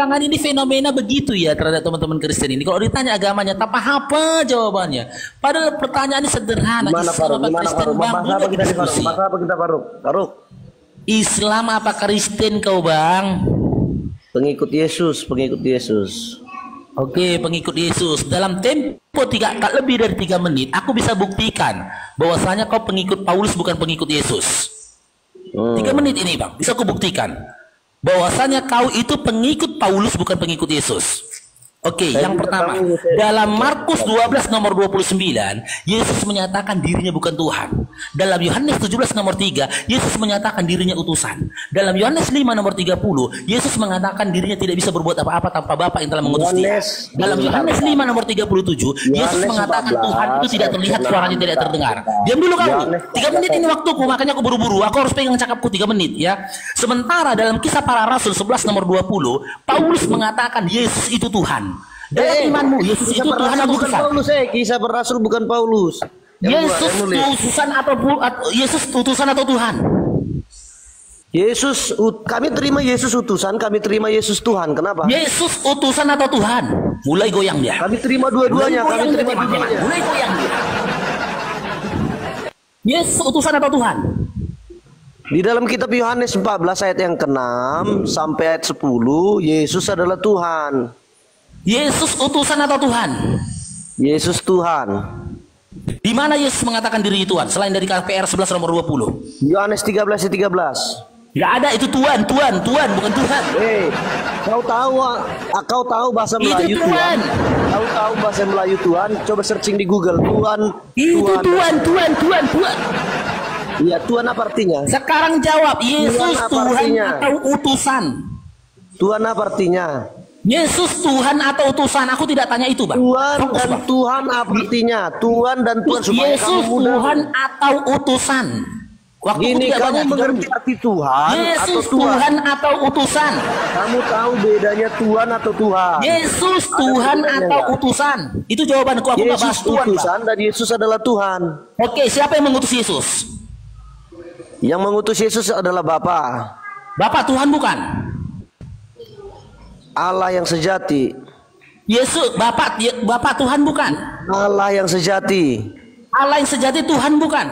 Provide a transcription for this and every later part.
belakangan ini fenomena begitu ya terhadap teman-teman Kristen ini. Kalau ditanya agamanya, tak apa jawabannya. Padahal pertanyaannya sederhana. Gimana Faruk? Gimana Faruk? Bahasa apa kita di Faruk? Bahasa apa kita Faruk? Faruk. Islam apa Kristen kau bang? Pengikut Yesus, pengikut Yesus. Oke, pengikut Yesus. Dalam tempo tak lebih dari 3 menit, aku bisa buktikan bahwasanya kau pengikut Paulus bukan pengikut Yesus. 3 menit ini bang, bisa aku buktikan bahwasanya kau itu pengikut Paulus bukan pengikut Yesus. Oke, yang pertama, dalam Markus 12 nomor 29, Yesus menyatakan dirinya bukan Tuhan. Dalam Yohanes 17 nomor 3, Yesus menyatakan dirinya utusan. Dalam Yohanes 5 nomor 30, Yesus mengatakan dirinya tidak bisa berbuat apa-apa tanpa Bapa yang telah mengutus dia. Dalam Yohanes 5 nomor 37, Yesus mengatakan Tuhan itu tidak terlihat, suaranya tidak terdengar. Diam dulu kamu. 3 menit ini waktuku, makanya aku buru-buru. Aku harus pegang cakapku 3 menit ya. Sementara dalam Kisah Para Rasul 11 nomor 20, Paulus mengatakan Yesus itu Tuhan. Dalam imanmu, Yesus itu Tuhan atau bukan? Paulus, Kisah Para Rasul bukan Paulus. Yesus utusan atau Yesus utusan atau Tuhan? Yesus, kami terima Yesus utusan, kami terima Yesus Tuhan. Kenapa? Yesus utusan atau Tuhan? Mulai goyang dia. Kami terima dua-duanya, kami terima dua-duanya. Mulai goyang dia. Yesus utusan atau Tuhan? Di dalam kitab Yohanes 14 ayat yang ke-6 sampai ayat 10, Yesus adalah Tuhan. Yesus utusan atau Tuhan? Yesus Tuhan. Di mana Yesus mengatakan diri Tuhan selain dari KPR 11 nomor 20? Yohanes 13 ayat 13. Enggak ada itu Tuhan, bukan Tuhan. Kau tahu bahasa Melayu itu Tuhan. Kau tahu bahasa Melayu Tuhan? Coba searching di Google Tuhan. Itu Tuhan. Iya, Tuhan apa artinya? Sekarang jawab, Yesus Tuhan atau utusan? Tuhan apa artinya? Yesus Tuhan atau utusan? Aku tidak tanya itu, Bang. Tuhan dan Tuhan apa artinya? Tuhan dan Tuhan supaya Yesus kamu Tuhan atau utusan? Waktu gini, kamu mengerti arti Tuhan Yesus atau Tuhan atau utusan? Kamu tahu bedanya Tuhan atau Tuhan? Yesus Tuhan atau utusan? Itu jawabanku. Aku nggak bahas Tuhan, utusan dan Yesus adalah Tuhan. Oke, siapa yang mengutus Yesus? Yang mengutus Yesus adalah Bapa. Bapa Tuhan bukan? Allah yang sejati. Yesus Bapa Tuhan bukan? Allah yang sejati. Allah yang sejati Tuhan bukan?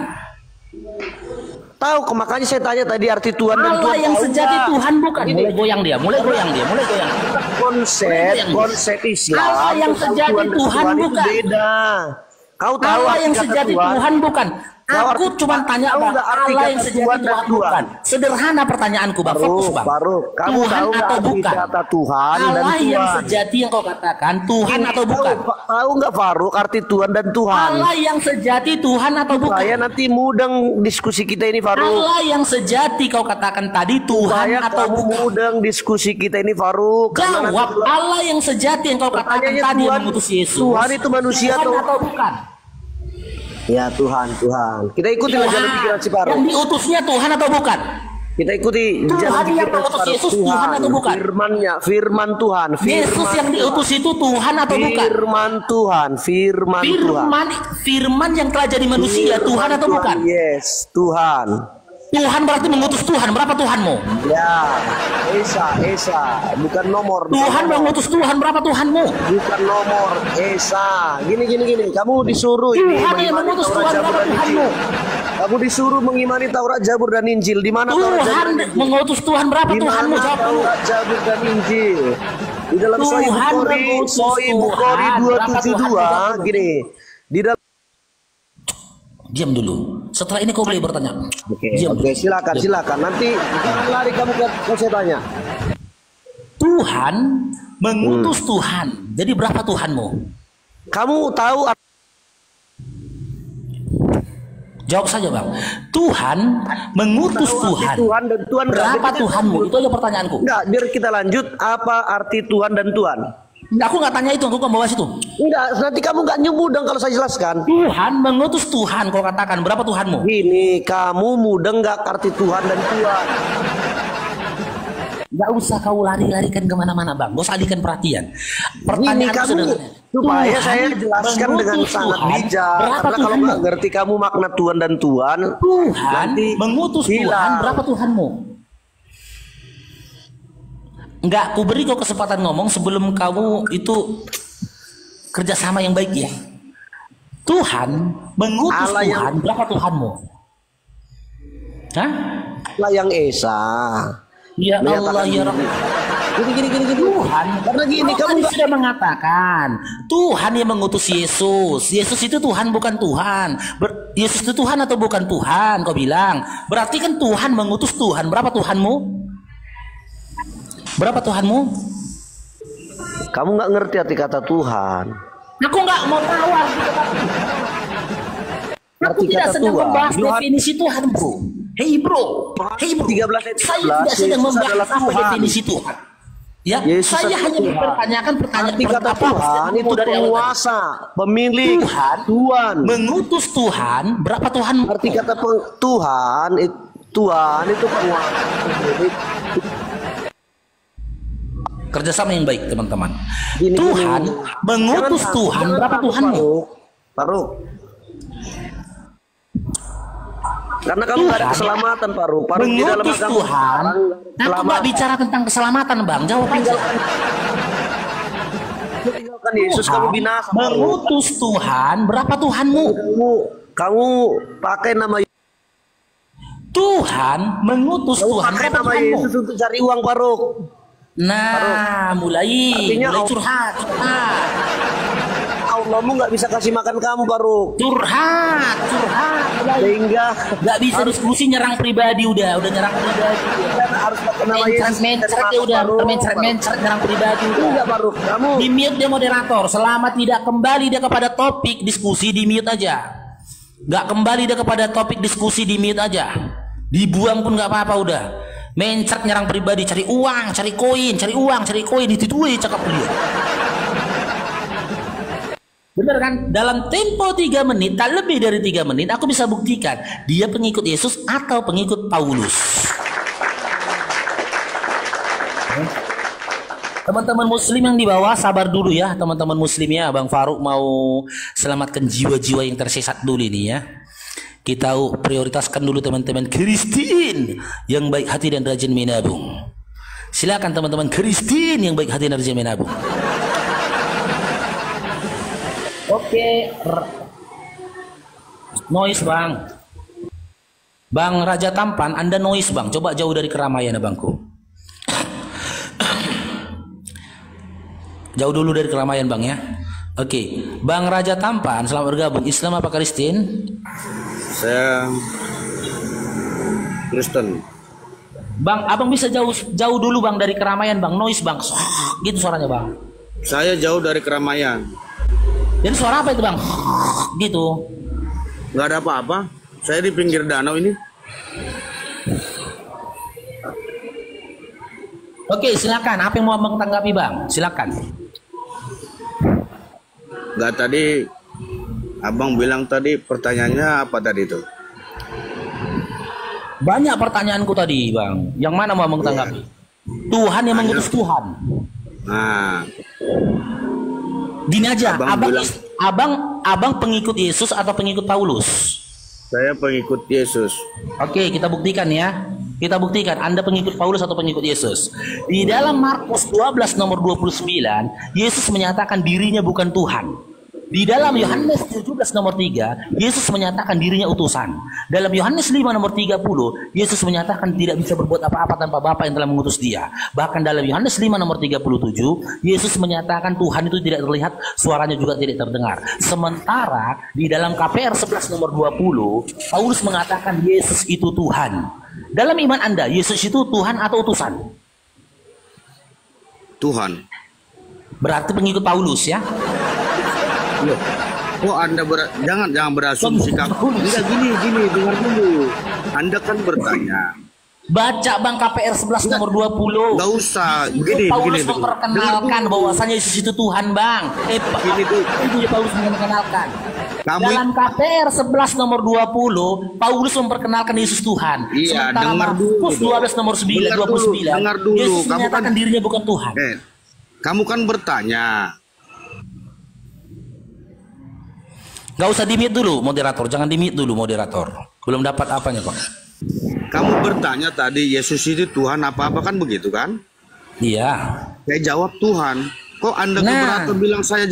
Tahu, makanya saya tanya tadi arti Tuhan dan Tuhan. Allah yang sejati Tuhan bukan? Mulai goyang dia. Konsep Islam. Allah yang sejati Tuhan bukan? Beda. Kau tahu Allah yang sejati Tuhan bukan? Aku cuma tanya Bang, Allah yang sejati Tuhan bukan? Sederhana pertanyaanku Bang, fokus Bang. Kamu Tuhan tahu atau bukan? Kata Tuhan dan Allah Tuhan. yang sejati yang kau katakan Tuhan atau bukan? Tahu nggak Faruk arti Tuhan dan Tuhan? Allah yang sejati Tuhan atau bukan? Saya nanti mudeng diskusi kita ini Faruk. Allah yang sejati kau katakan tadi Tuhan atau bukan? Mudeng diskusi kita ini Faruk. Jawab, Allah yang sejati yang kau katakan tadi yang mengutus Yesus. Tuhan itu manusia Tuhan atau bukan? Ya Tuhan. Kita ikuti jalan pikiran si Faruk. Yang diutusnya Tuhan atau bukan? Kita ikuti Tuhan yang mengutus Yesus Tuhan atau bukan? Firman Tuhan. Yesus yang diutus itu Tuhan atau bukan? Firman yang telah jadi manusia Tuhan atau bukan? Yes, Tuhan. Tuhan berarti mengutus Tuhan. Berapa Tuhanmu? Ya, Esa, bukan nomor. Tuhan mengutus Tuhan. Berapa Tuhanmu? Bukan nomor, Esa. Gini. Kamu disuruh Tuhan yang mengutus Tuhan. Berapa Tuhanmu? Kamu disuruh mengimani Taurat, Zabur dan Injil. Di mana Tuhan mengutus Tuhan? Berapa Tuhanmu? Jawab dulu. Taurat, Zabur dan Injil. Di dalam Sahih Bukhari 272 gini. Di dalam Diam dulu. Setelah ini kau boleh bertanya. Oke, silakan. Nanti jangan lari kamu ke saya tanya. Tuhan mengutus Tuhan. Jadi berapa Tuhanmu? Kamu tahu? Jawab saja Bang. Tuhan mengutus Tuhan. Dan Tuhan berapa Tuhanmu? Itu aja pertanyaanku. Enggak, biar kita lanjut. Apa arti Tuhan dan Tuhan? Aku nggak tanya itu, aku nggak bahas itu. Enggak, nanti kamu nggak nyebut dong kalau saya jelaskan. Tuhan mengutus Tuhan, kau katakan berapa Tuhanmu? Ini kamu mudeng nggak arti Tuhan dan Tuhan? Nggak usah kau lari-larikan kemana-mana Bang, gak usah alihkan perhatian. Pertanyaan kamu supaya saya jelaskan dengan sangat bijak. Karena kalau nggak ngerti kamu makna Tuhan dan Tuhan. Tuhan mengutus Tuhan, berapa Tuhanmu? Enggak, aku beri kau kesempatan ngomong sebelum kamu itu kerjasama yang baik ya. Tuhan mengutus Allah Tuhan, berapa Tuhanmu? Hah? Allah yang Esa. Ya Allah ya Rabb. Gini. Tuhan, Karena gini, kamu tadi sudah mengatakan Tuhan yang mengutus Yesus. Yesus itu Tuhan bukan Tuhan. Yesus itu Tuhan atau bukan Tuhan? Kau bilang. Berarti kan Tuhan mengutus Tuhan. Berapa Tuhanmu? Berapa Tuhanmu? Kamu nggak ngerti arti kata Tuhan. Aku nggak mau tahu arti kata Tuhan. Aku Arti tidak kata sedang Tuhan. membahas Yohanes- definisi Tuhan, bro. Hei bro, 13 ayat saya 11, tidak sedang Yesus membahas adalah apa Tuhan. definisi Tuhan. Ya, Yesus saya adalah hanya Tuhan. mempertanyakan pertanyaan Arti kata apa Tuhan itu dari awal tadi. penguasa, pemilik, Tuhan mengutus Tuhan. Berapa Tuhan? Arti kata Tuhan itu penguasa, pemilik. Kerjasama yang baik teman-teman. Gini, Tuhan mengutus Jangan Tuhan. takut, Berapa Tuhanmu? Faruk. Karena kamu nggak ada Tuhan keselamatan, Faruk. Di dalam mengutus agama Tuhan. sekarang, Aku nggak bicara tentang keselamatan, Bang. Jawab aja. tinggalkan Yesus, kamu binasa, Faruk. Mengutus Tuhan. Berapa Tuhanmu? Kamu pakai nama Tuhan mengutus Tuhan. pakai Berapa nama Tuhanmu? Yesus untuk cari uang, Faruk. Nah, mulai curhat. Allahmu nggak bisa kasih makan kamu, Faruk. Curhat. Mulai. Sehingga Nggak bisa diskusi, nyerang pribadi udah nyerang pribadi. harus pakai nama Yesus. Mencret dia udah mencret nyerang pribadi udah. Enggak, Faruk. Kamu Di mute dia moderator. Selama tidak kembali dia kepada topik diskusi, di mute aja. Nggak kembali dia kepada topik diskusi, di mute aja. Dibuang pun nggak apa-apa udah. Mencret nyerang pribadi, cari uang, cari koin, itu cakap beliau. Bener kan? Dalam tempo 3 menit, tak lebih dari 3 menit, aku bisa buktikan dia pengikut Yesus atau pengikut Paulus. Teman-teman muslim yang di bawah sabar dulu ya, teman-teman muslim ya. Bang Faruk mau selamatkan jiwa-jiwa yang tersesat dulu ini ya. Kita prioritaskan dulu teman-teman Kristen yang baik hati dan rajin menabung. Silakan teman-teman Kristen yang baik hati dan rajin menabung. Oke. Noise bang. Bang Raja Tampan, Anda noise bang. Coba jauh dari keramaian ya bangku. Jauh dulu dari keramaian bang ya. Oke. Bang Raja Tampan, selamat bergabung. Islam apa Kristen? Saya Kristen. Bang, abang bisa jauh dulu bang dari keramaian bang. Noise bang. Gitu suaranya bang. Saya jauh dari keramaian. Jadi suara apa itu bang? Gitu. Nggak ada apa-apa. Saya di pinggir danau ini. Oke, silakan. Apa yang mau abang tanggapi bang? Silakan. Nggak, tadi abang bilang tadi pertanyaannya apa tadi itu? Banyak pertanyaanku tadi bang. Yang mana mau abang tanggapi? Tuhan yang mengutus Tuhan. Nah, Gini aja, Abang abang pengikut Yesus atau pengikut Paulus? saya pengikut Yesus. Oke, kita buktikan ya. Kita buktikan Anda pengikut Paulus atau pengikut Yesus. Di dalam Markus 12 nomor 29, Yesus menyatakan dirinya bukan Tuhan. Di dalam Yohanes 17 nomor 3, Yesus menyatakan dirinya utusan. Dalam Yohanes 5 nomor 30, Yesus menyatakan tidak bisa berbuat apa-apa tanpa Bapa yang telah mengutus dia. Bahkan dalam Yohanes 5 nomor 37, Yesus menyatakan Tuhan itu tidak terlihat, suaranya juga tidak terdengar. Sementara di dalam KPR 11 nomor 20, Paulus mengatakan Yesus itu Tuhan. Dalam iman Anda, Yesus itu Tuhan atau utusan? Tuhan. Berarti pengikut Paulus ya. Loh, kok Anda jangan berasumsi kamu. Enggak, gini, dengar dulu. Anda kan bertanya. Baca Bang KPR 11 nomor 20. Enggak usah. Begini Paulus tuh. memperkenalkan bahwasanya Yesus itu Tuhan, Bang. Gini tuh. Itu Paulus memperkenalkan. Kamu Dalam KPR 11 nomor 20, Paulus memperkenalkan Yesus Tuhan. Iya, Sementara dengar dulu. Markus 12 nomor 29, Dengar dulu. Yesus Kamu menyatakan kan dirinya bukan Tuhan. Kamu kan bertanya. Gak usah di-mute dulu moderator, jangan di-mute dulu moderator. Belum dapat apanya kok. Kamu bertanya tadi Yesus itu Tuhan apa-apa kan begitu kan? Iya. Saya jawab Tuhan. Kok Anda Nah. keberatan bilang saya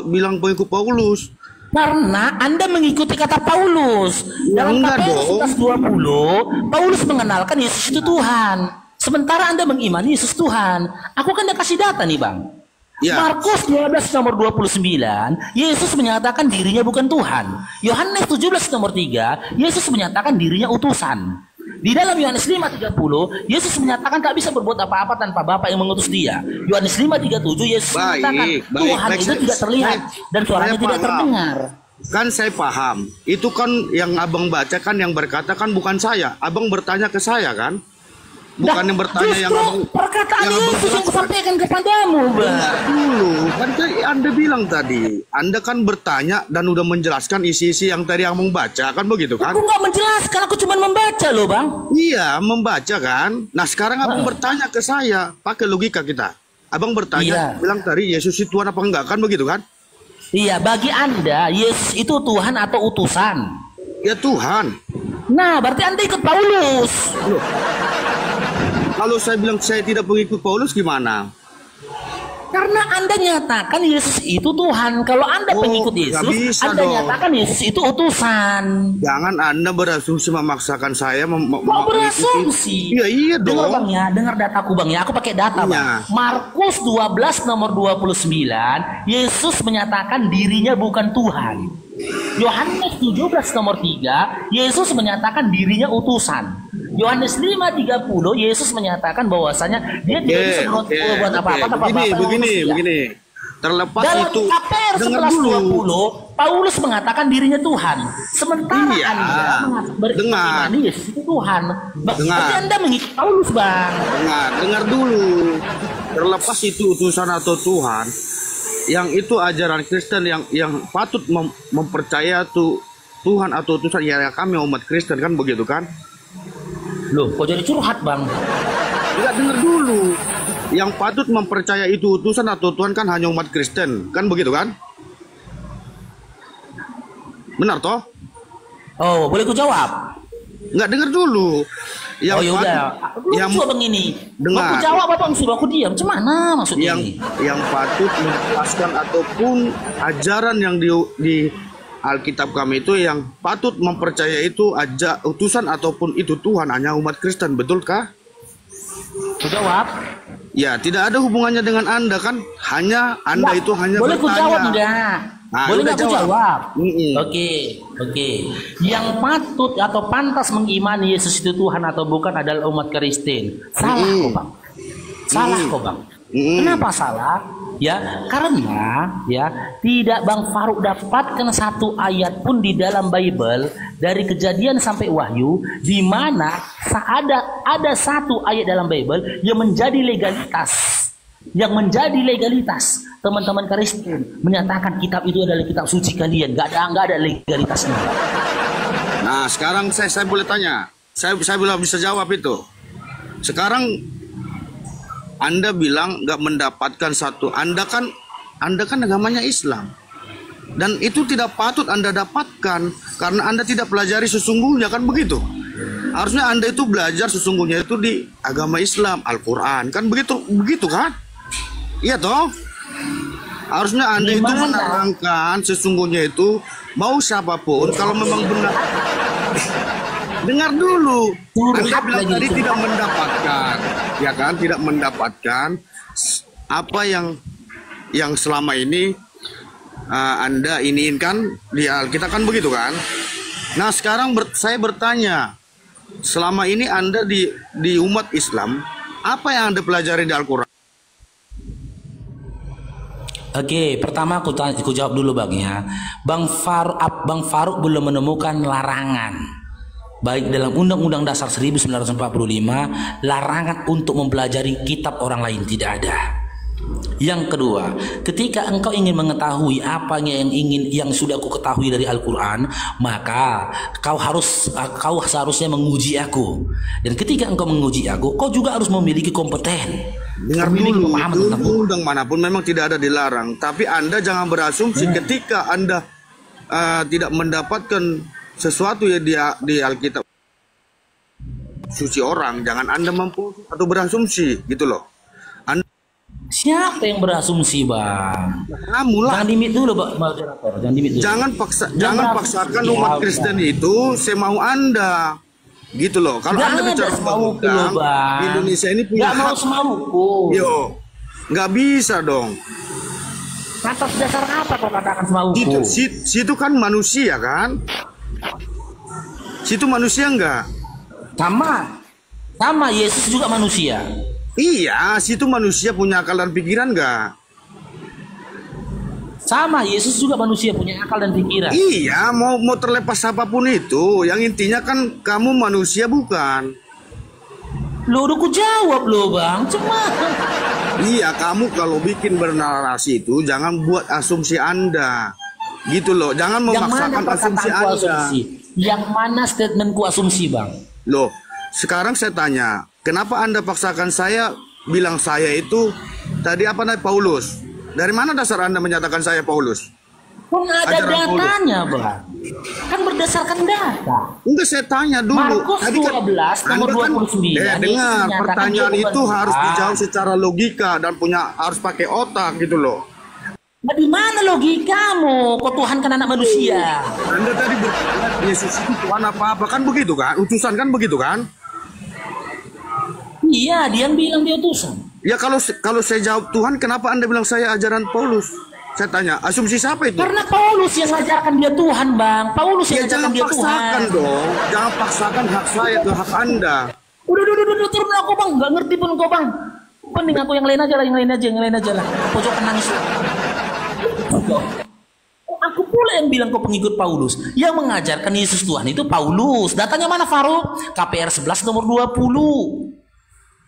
bilang pengikut Paulus? Karena Anda mengikuti kata Paulus. Ya, Dalam enggak KPS dong. 11:20, Paulus mengenalkan Yesus itu Tuhan. Sementara Anda mengimani Yesus Tuhan. Aku kan udah kasih data nih, Bang. Ya. Markus 12 nomor 29, Yesus menyatakan dirinya bukan Tuhan. Yohanes 17 nomor 3, Yesus menyatakan dirinya utusan. Di dalam Yohanes 5:30, Yesus menyatakan tak bisa berbuat apa-apa tanpa Bapa yang mengutus dia. Yohanes 5:37, Yesus menyatakan Tuhan itu tidak terlihat dan suaranya tidak terdengar. Kan saya paham. Itu kan yang abang baca kan yang berkata kan bukan saya. Abang bertanya ke saya kan? Bukan yang bertanya yang abang. Perkataan yang abang Yesus yang jelaskan. kusampaikan kepadamu, Bang. Dengar dulu, kan Anda bilang tadi, Anda kan bertanya dan udah menjelaskan isi-isi yang tadi abang baca, kan begitu kan? Aku nggak menjelaskan, aku cuma membaca loh, Bang. Iya, membaca kan. Nah sekarang abang bertanya ke saya, pakai logika kita. Abang bertanya, Iya. bilang tadi Yesus itu Tuhan apa enggak, kan begitu kan? Iya, bagi Anda, Yesus itu Tuhan atau utusan? Ya Tuhan. Nah, berarti Anda ikut Paulus. Loh. Kalau saya bilang saya tidak pengikut Paulus gimana? Karena Anda nyatakan Yesus itu Tuhan. Kalau Anda Oh, pengikut nggak Yesus, bisa Anda dong. nyatakan Yesus itu utusan. Jangan Anda berasumsi memaksakan saya Kok berasumsi? Iya, iya Dengar dong. Bang ya, dengar dataku Bang ya. Aku pakai data Bang. Iya. Markus 12 nomor 29, Yesus menyatakan dirinya bukan Tuhan. Yohanes 17 nomor 3, Yesus menyatakan dirinya utusan. Yohanes 5:30, Yesus menyatakan bahwasanya dia tidak bisa berbuat apa-apa tanpa Bapa yang mengutus dia. Begini. Terlepas Dalam itu, KPR dengar dulu. 11:20, Paulus mengatakan dirinya Tuhan. Sementara Iya, Anda dengar. mengimani Yesus itu Tuhan. Berarti Dengar. Anda mengikut Paulus, Bang. Dengar dulu. Terlepas itu utusan atau Tuhan, yang itu ajaran Kristen yang patut mempercaya Tuhan atau utusan ya kami umat Kristen kan begitu kan? Loh, kok jadi curhat, Bang? Enggak, dengar dulu. Yang patut mempercaya itu utusan atau Tuhan kan hanya umat Kristen, kan begitu kan? Benar toh? Oh, boleh ku jawab? Enggak, dengar dulu. Yang Oh, yaudah. Belum yang coba Bang ini. Dengar. Mau ku jawab apa suruh aku diam? Macam mana maksudnya yang ini? yang patut menjelaskan ataupun ajaran yang di Alkitab kami itu yang patut mempercaya itu utusan ataupun itu Tuhan hanya umat Kristen, betulkah? Ku jawab? Ya, tidak ada hubungannya dengan Anda kan? Hanya Anda itu hanya boleh ku bertanya. jawab enggak? Nah, Boleh udah nggak aku jawab. jawab? Mm-mm. Oke. Yang patut atau pantas mengimani Yesus itu Tuhan atau bukan adalah umat Kristen. Salah kok, Bang. Salah kok, Bang. Kenapa salah? Ya, karena ya tidak Bang Faruk dapatkan satu ayat pun di dalam Bible dari Kejadian sampai Wahyu di mana ada satu ayat dalam Bible yang menjadi legalitas. Teman-teman Kristen menyatakan kitab itu adalah kitab suci kalian. Gak ada legalitasnya. Nah, sekarang saya boleh tanya. Saya belum bisa jawab itu. Sekarang Anda bilang nggak mendapatkan satu. Anda kan agamanya Islam. Dan itu tidak patut Anda dapatkan karena Anda tidak pelajari sesungguhnya, kan begitu. Harusnya Anda itu belajar sesungguhnya itu di agama Islam, Al-Quran, kan begitu kan? Iya toh? Harusnya Anda itu menerangkan sesungguhnya itu mau siapapun kalau memang benar. Dengar dulu. Anda bilang tadi tidak mendapatkan, ya kan? Tidak mendapatkan apa yang selama ini Anda inginkan di Alkitab, kan begitu kan? Nah, sekarang saya bertanya, selama ini Anda di umat Islam, apa yang Anda pelajari di Al-Quran? Oke, pertama aku jawab dulu Bang ya. Bang Faruk belum menemukan larangan baik dalam Undang-Undang Dasar 1945 larangan untuk mempelajari kitab orang lain, tidak ada. Yang kedua, ketika engkau ingin mengetahui apa yang sudah aku ketahui dari Al-Quran, maka kau seharusnya menguji aku. Dan ketika engkau menguji aku, kau juga harus memiliki kompeten. Dengar dulu, undang manapun memang tidak ada dilarang. Tapi Anda jangan berasumsi ketika Anda tidak mendapatkan sesuatu ya di Alkitab suci orang, jangan Anda mampu atau berasumsi gitu loh. Anda Siapa yang berasumsi, Bang? Kamu lah. Jangan dimit dulu, Bang moderator. Jangan dimit dulu. Jangan paksakan umat Kristen itu semau Anda. Gitu loh. Kalau Anda bicara semau Bang, Indonesia ini punya nggak mau semauku. Yo, nggak bisa dong. Atas dasar apa kau katakan semauku? Situ kan manusia kan? Situ manusia enggak? Sama Yesus juga manusia. Iya, situ manusia punya akal dan pikiran enggak? Sama Yesus juga manusia punya akal dan pikiran. Iya, mau terlepas apapun itu, yang intinya kan kamu manusia bukan? Lo udah ku jawab lo, Bang. Cuma iya, kamu kalau bikin bernarasi itu jangan buat asumsi Anda. Gitu loh, jangan memaksakan asumsi Anda. Yang mana statementku asumsi, Bang? Loh, sekarang saya tanya, kenapa Anda paksakan saya bilang saya itu tadi apa namanya Paulus? Dari mana dasar Anda menyatakan saya Paulus? Kan ada datanya, Bang. Kan berdasarkan data. Enggak, saya tanya dulu. Markus tadi 12 nomor 29. Dengar, pertanyaan itu harus dijawab secara logika dan harus pakai otak gitu loh. Nah, di mana logikamu? Kok Tuhan kan anak manusia? Anda tadi berkata Yesus itu Tuhan apa-apa kan begitu kan? Utusan kan begitu kan? Iya, dia bilang dia utusan. Ya kalau saya jawab Tuhan, kenapa Anda bilang saya ajaran Paulus? Saya tanya, asumsi siapa itu? Karena Paulus yang ngajarkan dia Tuhan, Bang. Paulus yang ngajarkan dia Tuhan. Jangan paksakan dong. Jangan paksakan hak saya ke hak Anda. Udah, turun aku, Bang. Gak ngerti pun kau, Bang. Mending aku yang lain aja lah. Pojokan nangis. Aku pula yang bilang kau pengikut Paulus. Yang mengajarkan Yesus Tuhan itu Paulus. Datanya mana, Faro? KPR 11 nomor 20.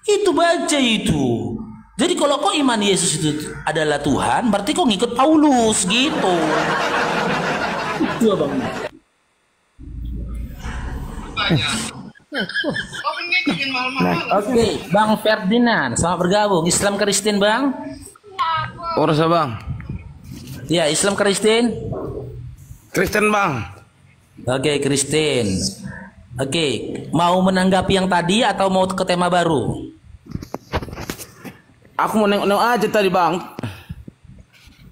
Itu baca itu. Jadi kalau kau iman Yesus itu adalah Tuhan, berarti kau ngikut Paulus gitu. Itu Bang. Oke, Bang Ferdinand, selamat bergabung. Islam Kristen, Bang? Orsa, Bang. Ya, Islam Kristen. Kristen, Bang. Oke, Kristen. Oke, mau menanggapi yang tadi atau mau ke tema baru? Aku mau nengok aja tadi, Bang.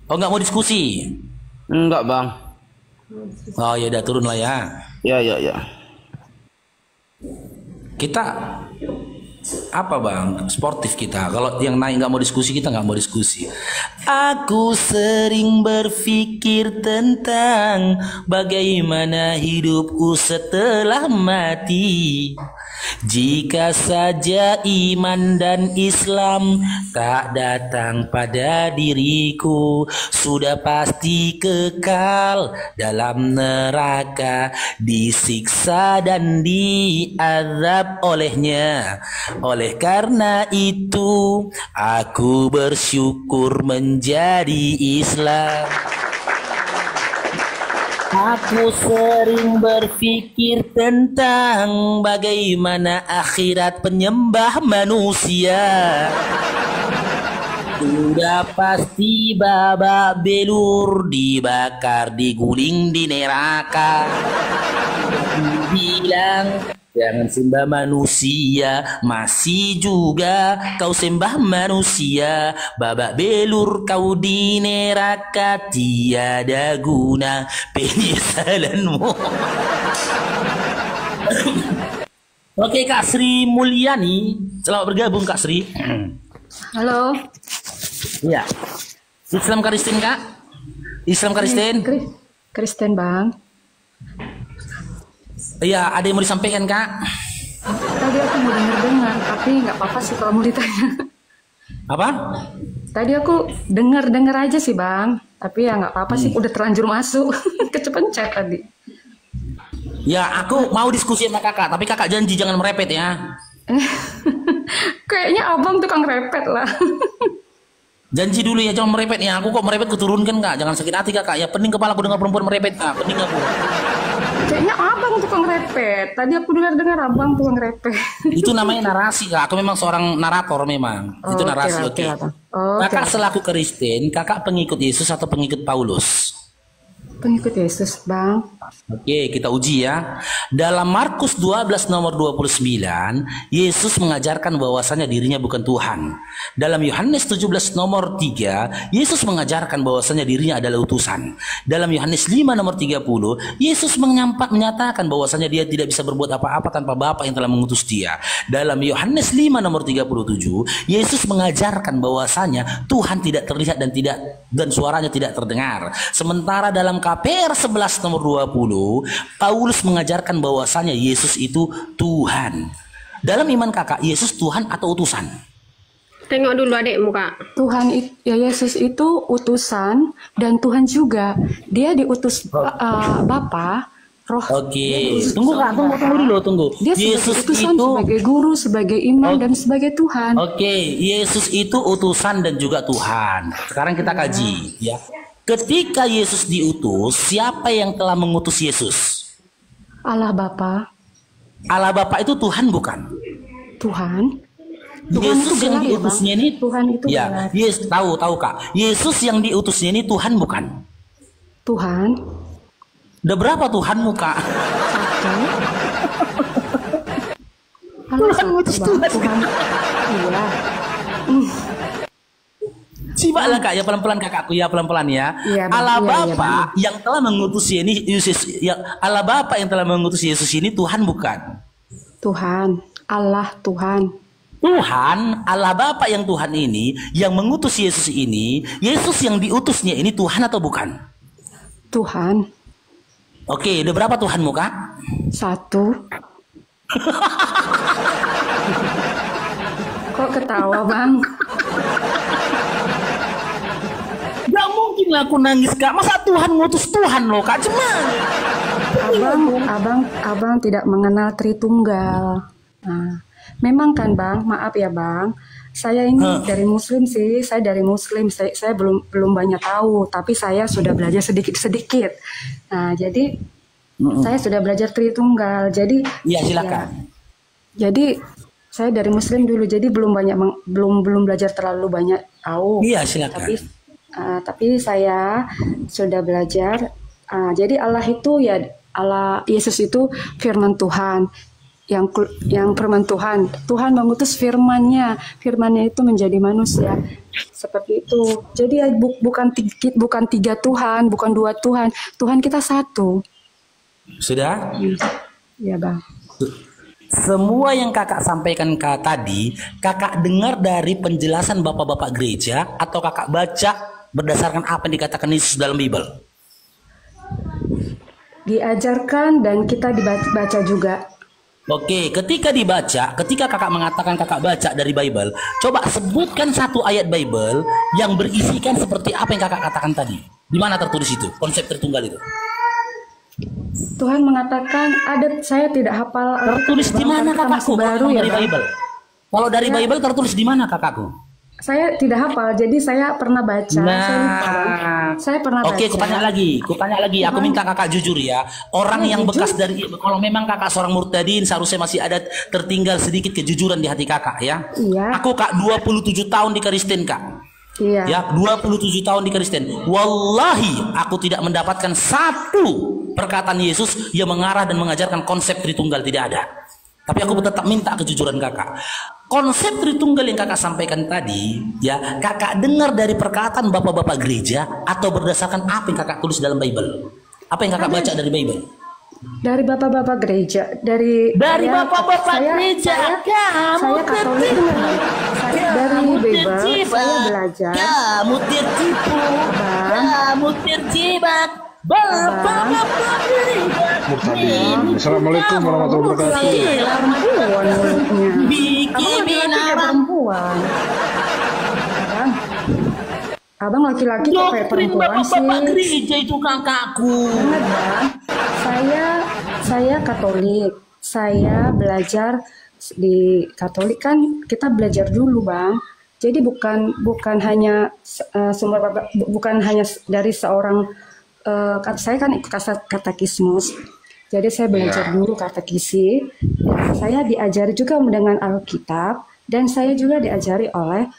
Oh, nggak mau diskusi? Enggak, Bang. Oh, ya udah turun lah ya. Ya. Kita apa, Bang? Sportif kita. Kalau yang naik nggak mau diskusi, kita nggak mau diskusi. Aku sering berpikir tentang bagaimana hidupku setelah mati. Jika saja iman dan Islam tak datang pada diriku, sudah pasti kekal dalam neraka, disiksa dan diazab olehnya. Oleh karena itu, aku bersyukur menjadi Islam. Aku sering berpikir tentang bagaimana akhirat penyembah manusia. Sudah pasti babak belur, dibakar, diguling di neraka. Bilang jangan sembah manusia, masih juga kau sembah manusia. Babak belur kau di neraka, tiada guna penyesalanmu. Oke, Kak Sri Mulyani, selamat bergabung Kak Sri. Halo. Iya. Islam Kristen, Kak? Islam Kristen? Kristen, Bang. Iya, ada yang mau disampaikan, Kak? Tadi aku mau dengar, tapi nggak apa-apa sih kalau mau ditanya. Apa? Tadi aku dengar aja sih, Bang. Tapi ya nggak apa-apa sih, udah terlanjur masuk. Kecepencet tadi. Ya, aku mau diskusi sama kakak, tapi kakak janji jangan merepet ya. Kayaknya abang tukang repet lah. Janji dulu ya, jangan merepet ya. Aku kok merepet keturunkan, Kak. Jangan sakit hati, Kakak. Ya, pening kepala aku dengar perempuan merepet, Kak. Pening aku. Kayaknya abang tukang repet. Tadi aku dengar abang tukang repet. Itu namanya narasi, Kak. Aku memang seorang narator memang. Itu narasi, oke. Oh, Kakak selaku Kristen, kakak pengikut Yesus atau pengikut Paulus? Pengikut Yesus, Bang. Oke, kita uji ya. Dalam Markus 12 nomor 29, Yesus mengajarkan bahwasanya dirinya bukan Tuhan. Dalam Yohanes 17 nomor 3, Yesus mengajarkan bahwasanya dirinya adalah utusan. Dalam Yohanes 5 nomor 30, Yesus menyatakan bahwasanya dia tidak bisa berbuat apa-apa tanpa Bapa yang telah mengutus dia. Dalam Yohanes 5 nomor 37, Yesus mengajarkan bahwasanya Tuhan tidak terlihat dan suaranya tidak terdengar. Sementara dalam KPR 11 nomor 20, Paulus mengajarkan bahwasanya Yesus itu Tuhan. Dalam iman kakak, Yesus Tuhan atau utusan? Tengok dulu adikmu, Kak. Ya Yesus itu utusan dan Tuhan juga. Dia diutus Bapa, Roh. Oke, tunggu Kak, tunggu. Dia Yesus sebagai utusan, itu sebagai guru, sebagai imam, dan sebagai Tuhan. Oke, Yesus itu utusan dan juga Tuhan. Sekarang kita kaji ya. Ketika Yesus diutus, siapa yang telah mengutus Yesus? Allah Bapa. Allah Bapa itu Tuhan bukan? Tuhan. Yesus itu yang gelar, diutusnya ini Tuhan itu ya. gelar. Yes, tahu Kak. Yesus yang diutusnya ini Tuhan bukan? Tuhan. Udah berapa Tuhanmu Kak? Satu. Tuhan ngutus Tuhan. Iya. Coba lah Kak ya, pelan-pelan kakakku ya, pelan-pelan ya. Iya, Bang. Allah Iya, Bapa Bang. yang telah mengutus Yesus, Allah Bapa yang telah mengutus Yesus ini Tuhan bukan? Tuhan. Allah Tuhan. Tuhan, Allah Bapa yang Tuhan ini, yang mengutus Yesus ini, Yesus yang diutusnya ini Tuhan atau bukan? Tuhan. Oke, udah berapa Tuhanmu Kak? Satu. Kok ketawa, Bang? Gak mungkin lah aku nangis Kak. Masa Tuhan ngutus Tuhan loh Kak? Cuman Abang tidak mengenal Tritunggal. Nah, memang kan Bang, maaf ya Bang. Saya ini dari Muslim sih, saya belum banyak tahu, tapi saya sudah belajar sedikit-sedikit. Nah, jadi saya sudah belajar Tritunggal. Jadi iya silakan. Jadi saya dari Muslim dulu, jadi belum belajar terlalu banyak tahu. Iya silakan. Tapi saya sudah belajar. Jadi Allah itu ya Allah Yesus itu firman Tuhan, yang firman Tuhan. Tuhan mengutus firman-Nya itu menjadi manusia. Seperti itu. Jadi ya, bukan tiga Tuhan, bukan dua Tuhan. Tuhan kita satu. Sudah? Ya Bang. Semua yang kakak sampaikan tadi, kakak dengar dari penjelasan bapak-bapak gereja atau kakak baca berdasarkan apa yang dikatakan Yesus dalam Bible? Diajarkan dan kita dibaca juga. Oke, ketika kakak mengatakan kakak baca dari Bible, coba sebutkan satu ayat Bible yang berisikan seperti apa yang kakak katakan tadi. Di mana tertulis itu, konsep Tritunggal itu? Tuhan mengatakan saya tidak hafal. Tertulis di mana kakakku? Baru ya dari Bible. Kalau dari Bible tertulis di mana kakakku? Saya tidak hafal, jadi saya pernah baca. Saya pernah baca. Oke, kutanya lagi. Aku minta kakak jujur ya. Orang yang jujur. bekas dari, kalau memang kakak seorang murtadin, seharusnya masih ada tertinggal sedikit kejujuran di hati kakak ya. Iya. Aku Kak 27 tahun di Kristen Kak. Iya. Ya, 27 tahun di Kristen. Wallahi, aku tidak mendapatkan satu perkataan Yesus yang mengarah dan mengajarkan konsep Tritunggal, tidak ada. Tapi aku tetap minta kejujuran kakak. Konsep Tritunggal yang kakak sampaikan tadi, ya kakak dengar dari perkataan bapak-bapak gereja atau berdasarkan apa yang kakak tulis dalam Bible? Apa yang kakak baca dari Bible? Dari bapak-bapak gereja, dari bapak-bapak gereja. Saya Katolik. Dari Bible saya belajar. Kamu tertipu. Kamu terjebak. Bapak-bapak gereja. Assalamualaikum warahmatullahi wabarakatuh. Perempuan mulutnya. Bikin perempuan. Abang laki-laki kok kayak perempuan sih. Bapak gereja itu kakakku. Ingat Bang, saya Katolik. Saya belajar di Katolik kan kita belajar dulu Bang. Jadi bukan hanya dari seorang saya kan ikut katekismus. Jadi saya belajar dulu katekisi. Saya diajari juga dengan Alkitab dan saya juga diajari oleh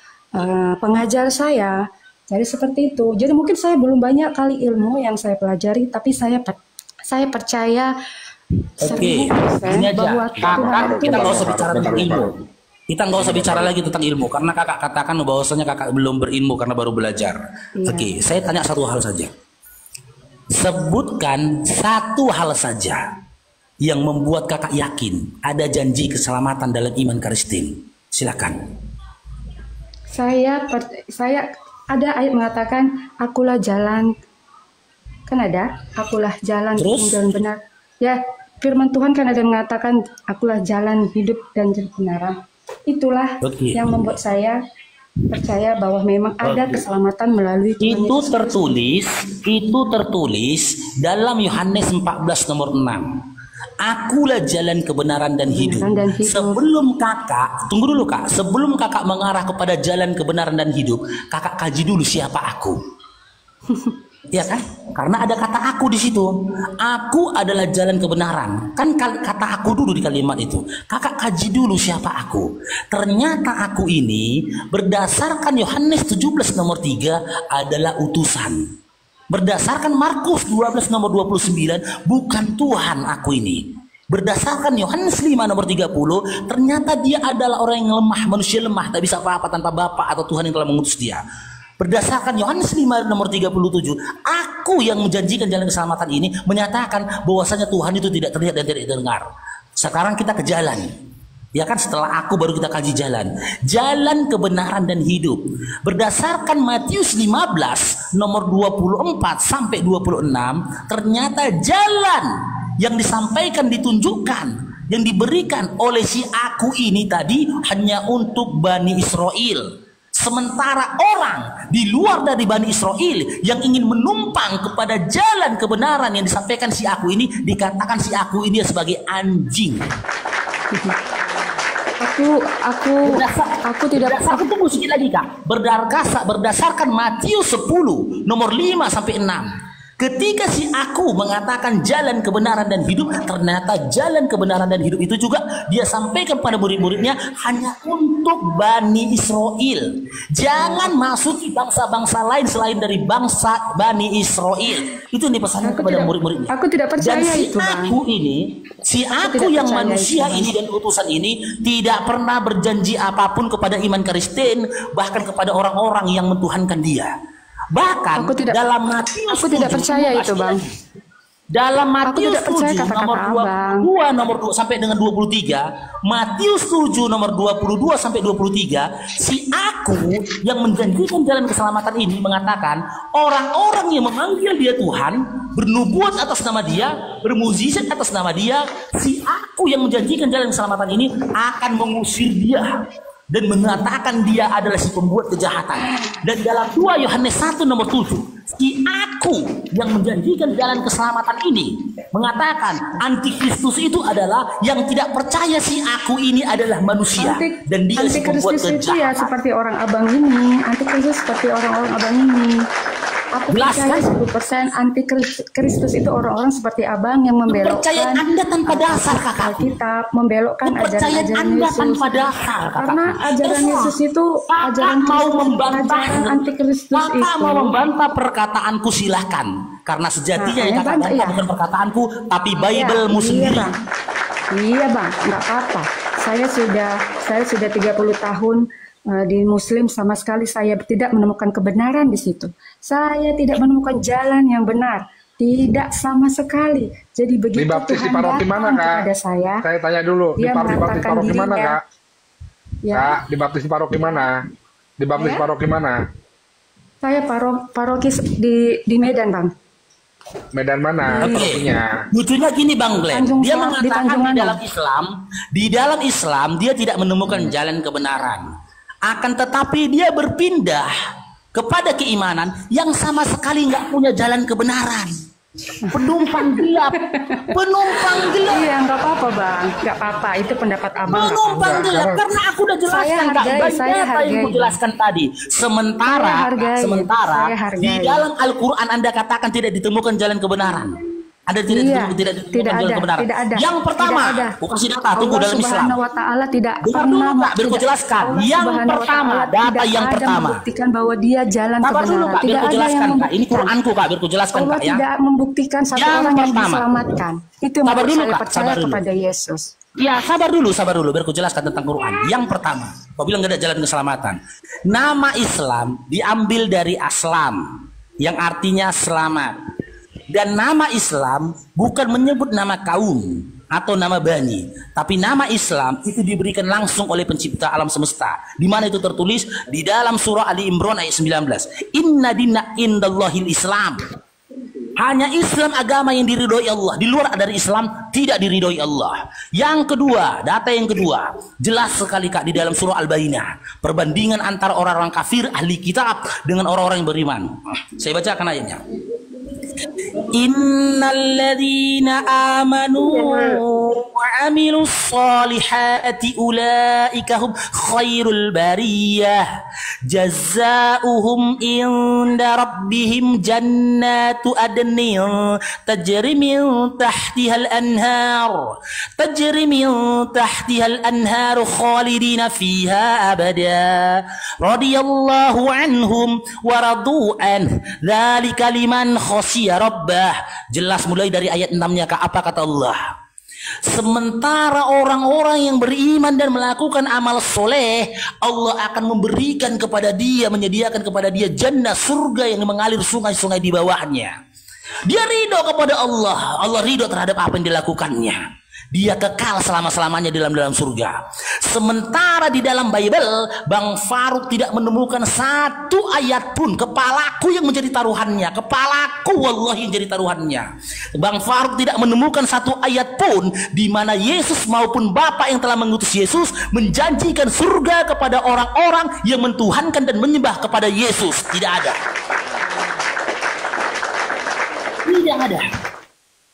pengajar saya. Jadi seperti itu. Jadi mungkin saya belum banyak kali ilmu yang saya pelajari, tapi saya percaya Oke, 1000% ini aja. bahwa Tuhan Kakak, itu kita nggak bisa. usah bicara tentang ilmu. Kita nggak usah bicara lagi tentang ilmu karena kakak katakan bahwasanya kakak belum berilmu karena baru belajar. Iya. Oke, saya tanya satu hal saja. Sebutkan satu hal saja yang membuat kakak yakin ada janji keselamatan dalam iman Kristen. Silakan. Saya ada ayat mengatakan akulah jalan, kan ada akulah jalan Terus? dan benar. Ya, firman Tuhan kan ada mengatakan akulah jalan hidup dan kebenaran. Itulah Oke. yang membuat saya percaya bahwa memang ada keselamatan melalui Tuhan Itu Yesus. tertulis dalam Yohanes 14 nomor 6. Akulah jalan kebenaran dan hidup. Dan hidup. Sebelum kakak, tunggu dulu kak. Sebelum kakak mengarah kepada jalan kebenaran dan hidup, kakak kaji dulu siapa aku. Ya kan? Karena ada kata aku di situ. Aku adalah jalan kebenaran. Kan kata aku dulu di kalimat itu. Kakak kaji dulu siapa aku. Ternyata aku ini berdasarkan Yohanes 17 nomor 3 adalah utusan. Berdasarkan Markus 12 nomor 29 bukan Tuhan aku ini. Berdasarkan Yohanes 5 nomor 30 ternyata dia adalah orang yang lemah, manusia lemah, tak bisa apa-apa tanpa Bapa atau Tuhan yang telah mengutus dia. Berdasarkan Yohanes 5 nomor 37, aku yang menjanjikan jalan keselamatan ini menyatakan bahwasanya Tuhan itu tidak terlihat dan tidak terdengar. Sekarang kita ke jalan. Ya kan, setelah aku baru kita kaji jalan. Jalan kebenaran dan hidup. Berdasarkan Matius 15 nomor 24 sampai 26, ternyata jalan yang disampaikan, ditunjukkan, yang diberikan oleh si aku ini tadi hanya untuk Bani Israel. Sementara orang di luar dari Bani Israel yang ingin menumpang kepada jalan kebenaran yang disampaikan si aku ini, dikatakan si aku ini sebagai anjing. Aku tidak Tunggu sedikit lagi kak. Berdasarkan Matius 10 nomor 5 sampai 6. Ketika si aku mengatakan jalan kebenaran dan hidup, ternyata jalan kebenaran dan hidup itu juga dia sampaikan pada murid-muridnya hanya untuk Bani Israel. Jangan masuki bangsa-bangsa lain selain dari bangsa Bani Israel. Itu yang dipesankan kepada murid-muridnya. Aku tidak percaya Dan si itu, Bang. aku ini, si aku yang percaya manusia itu, Bang. ini dan utusan ini tidak pernah berjanji apapun kepada iman Kristen, bahkan kepada orang-orang yang mentuhankan dia. Bahkan dalam Matius aku tidak percaya itu, Bang. Dalam Matius tidak percaya 7 kata-kata nomor Abang. 2 nomor 2 sampai dengan 23, Matius 7 nomor 22 sampai 23, si aku yang menjanjikan jalan keselamatan ini mengatakan orang-orang yang memanggil dia Tuhan, bernubuat atas nama dia, bermukjizat atas nama dia, si aku yang menjanjikan jalan keselamatan ini akan mengusir dia dan mengatakan dia adalah si pembuat kejahatan. Dan dalam 2 Yohanes 1 nomor 7, si aku yang menjanjikan jalan keselamatan ini mengatakan antikristus itu adalah yang tidak percaya si aku ini adalah manusia dan dia si pembuat Antikristus itu ya kejahatan. seperti orang abang ini. Antikristus seperti orang-orang abang ini. Aku percaya 10% antikristus itu orang-orang seperti abang yang membelokkan Kepercayaan Anda tanpa dasar, kakak. Alkitab, membelokkan Kepercayaan ajaran Anda Yesus. tanpa dasar, kakak. Karena ajaran Terus, Yesus itu ajaran mau membantah ajaran antikristus kakak itu. mau membantah perkataanku, silahkan. Karena sejatinya yang kakak bantah bukan perkataanku tapi Bible-mu sendiri. Bang. Iya bang, nggak apa-apa. Saya sudah 30 tahun di Muslim, sama sekali saya tidak menemukan kebenaran di situ. Saya tidak menemukan jalan yang benar, tidak sama sekali. Jadi begitu Dibaptis di Tuhan paroki datang mana, Kak? kepada saya Tanya dulu, dia dibaptis mengatakan paroki mana, dirinya. Kak? Ya, Kak, dibaptis di paroki mana? Dibaptis Ya. paroki mana? saya paroki di Medan bang. Medan mana Oke. parokinya? Lucunya gini Bang Glenn, Tanjung dia Sal- di mengatakan Tanjung di dalam Islam dia tidak menemukan jalan kebenaran. Akan tetapi dia berpindah kepada keimanan yang sama sekali nggak punya jalan kebenaran. Penumpang gelap. Iya nggak apa-apa bang, nggak apa-apa, itu pendapat abang. nggak Penumpang apa-apa. gelap karena aku udah Saya jelaskan Kak, hargai, baik saya apa yang hargai. aku jelaskan tadi. Sementara Saya hargai. di dalam Al-Qur'an Anda katakan tidak ditemukan jalan kebenaran. Ada tidak Iya, tidak tidak jalan ada, kebenaran? tidak ada. Yang pertama, Tidak ada. aku kasih data, tunggu Allah dalam Islam. Subhanahu wa taala tidak Dengar pernah dulu, Kak, biar ku tidak- jelaskan. Allah Yang Subhanahu wa pertama, taala data tidak yang ada pertama. membuktikan bahwa dia jalan Sabar dulu, kebenaran. Kak, biar Tidak ku ada jelaskan, yang Kak. Ini membuktikan. Quranku, Kak, biar ku jelaskan, Allah Kak, ya. tidak membuktikan satu Yang orang yang pertama. diselamatkan. Itu yang Sabar harus dulu, saya Kak, percaya sabar dulu. kepada Yesus. Ya, sabar dulu, biar ku jelaskan tentang Quran. Yang pertama, kau bilang gak ada jalan keselamatan. Nama Islam diambil dari aslam, yang artinya selamat. Dan nama Islam bukan menyebut nama kaum atau nama bani, tapi nama Islam itu diberikan langsung oleh pencipta alam semesta. Di mana itu tertulis di dalam surah Ali Imran ayat 19. Inna dina indallahil Islam. Hanya Islam agama yang diridhoi Allah. Di luar dari Islam tidak diridhoi Allah. Yang kedua, data yang kedua, jelas sekali Kak di dalam surah Al-Bayyinah. Perbandingan antara orang-orang kafir ahli kitab dengan orang-orang yang beriman. Saya bacakan ayatnya. Innalladzina amanu wa amilus solihati ulaika hum khairul bariyah jazaohum inda rabbihim jannatu adnin tajri min tahtihal anhar khalidina fiha abada radiyallahu anhum wa radu an dzalika liman khasyiya rabbah. Jelas mulai dari ayat 6-nya Kak, apa kata Allah? Sementara orang-orang yang beriman dan melakukan amal soleh, Allah akan memberikan kepada dia, menyediakan kepada dia jannah, surga yang mengalir sungai-sungai di bawahnya. Dia ridho kepada Allah, Allah ridho terhadap apa yang dilakukannya. Dia kekal selama-lamanya dalam surga. Sementara di dalam Bible, Bang Faruk tidak menemukan satu ayat pun, kepalaku yang menjadi taruhannya, kepalaku wallahi yang jadi taruhannya. Bang Faruk tidak menemukan satu ayat pun di mana Yesus maupun Bapa yang telah mengutus Yesus menjanjikan surga kepada orang-orang yang mentuhankan dan menyembah kepada Yesus. Tidak ada. Tidak ada.